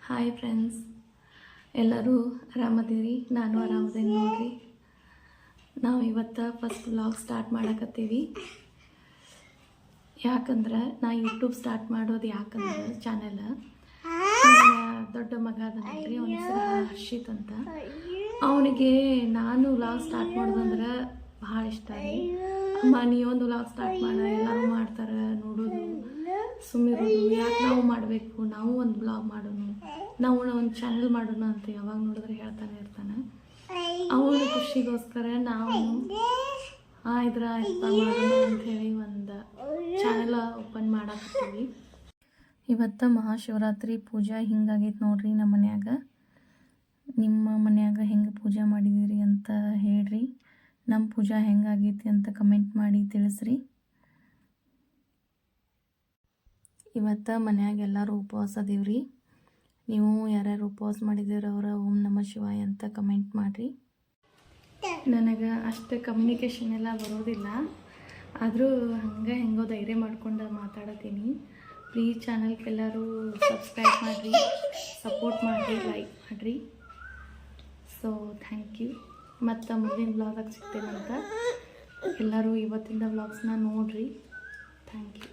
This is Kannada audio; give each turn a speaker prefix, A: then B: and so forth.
A: ಹಾಯ್ ಫ್ರೆಂಡ್ಸ್, ಎಲ್ಲರೂ ಆರಾಮದಿರಿ. ನಾನು ಆರಾಮದೇನಿ ನೋಡ್ರಿ. ನಾವು ಇವತ್ತು ಫಸ್ಟ್ ವ್ಲಾಗ್ ಸ್ಟಾರ್ಟ್ ಮಾಡಕತ್ತೀವಿ. ಯಾಕಂದ್ರೆ ನಾ ಯೂಟ್ಯೂಬ್ ಸ್ಟಾರ್ಟ್ ಮಾಡೋದು ಯಾಕಂದ್ರೆ ಚಾನೆಲ್ ದೊಡ್ಡ ಮಗ ಅದನ್ರಿ, ಅವನ ಹೆಸರು ಹರ್ಷಿತ್ ಅಂತ. ಅವನಿಗೆ ನಾನು ವ್ಲಾಗ್ ಸ್ಟಾರ್ಟ್ ಮಾಡೋದಂದ್ರೆ ಭಾಳ ಇಷ್ಟ ರೀ. ಅಮ್ಮ ನೀವೊಂದು ವ್ಲಾಗ್ ಸ್ಟಾರ್ಟ್ ಮಾಡ, ಎಲ್ಲರೂ ಮಾಡ್ತಾರೆ ನೋಡೋದು ಸುಮ್ಮಿರೋದು, ಯಾಕೆ ನಾವು ಮಾಡಬೇಕು, ನಾವು ಒಂದು ಬ್ಲಾಗ್ ಮಾಡೋಣ, ನಾವು ಒಂದು ಚಾನೆಲ್ ಮಾಡೋಣ ಅಂತ ಯಾವಾಗ ನೋಡಿದ್ರೆ ಹೇಳ್ತಾನೆ ಇರ್ತಾನೆ. ಅವನ ಖುಷಿಗೋಸ್ಕರ ನಾವು ಆಯ್ತಪ್ಪ ಮಾಡೋಣ ಅಂಥೇಳಿ ಒಂದು ಚಾನೆಲ್ ಓಪನ್ ಮಾಡಾಕತ್ತೀವಿ. ಇವತ್ತು ಮಹಾಶಿವರಾತ್ರಿ ಪೂಜೆ ಹಿಂಗಾಗೈತೆ ನೋಡ್ರಿ ನಮ್ಮ ಮನ್ಯಾಗ. ನಿಮ್ಮ ಮನ್ಯಾಗ ಹೆಂಗೆ ಪೂಜೆ ಮಾಡಿದ್ದೀರಿ ಅಂತ ಹೇಳ್ರಿ. ನಮ್ಮ ಪೂಜೆ ಹೆಂಗಾಗೈತಿ ಅಂತ ಕಮೆಂಟ್ ಮಾಡಿ ತಿಳಿಸ್ರಿ. ಇವತ್ತು ಮನ್ಯಾಗ ಎಲ್ಲರೂ ಉಪವಾಸ ಅದೀವ್ರಿ. ನೀವು ಯಾರ್ಯಾರು ಉಪವಾಸ ಮಾಡಿದ್ದೀರ ಅವರ ಓಂ ನಮಃ ಶಿವಾಯ ಅಂತ ಕಮೆಂಟ್ ಮಾಡಿರಿ. ನನಗೆ ಅಷ್ಟು ಕಮ್ಯುನಿಕೇಷನ್ ಎಲ್ಲ ಬರೋದಿಲ್ಲ, ಆದರೂ ಹೆಂಗೋ ಧೈರ್ಯ ಮಾಡ್ಕೊಂಡು ಮಾತಾಡತ್ತೀನಿ. ಪ್ಲೀಸ್ ಚಾನಲ್ಗೆ ಎಲ್ಲರೂ ಸಬ್ಸ್ಕ್ರೈಬ್ ಮಾಡಿರಿ, ಸಪೋರ್ಟ್ ಮಾಡಿರಿ, ಲೈಕ್ ಮಾಡಿರಿ. So thank you. ಮತ್ತು ಮುಂದಿನ ವ್ಲಾಗಾಗ ಸಿಗ್ತೇನಂತ. ಎಲ್ಲರೂ ಇವತ್ತಿನ ವ್ಲಾಗ್ಸ್ನ ನೋಡಿರಿ. Thank you.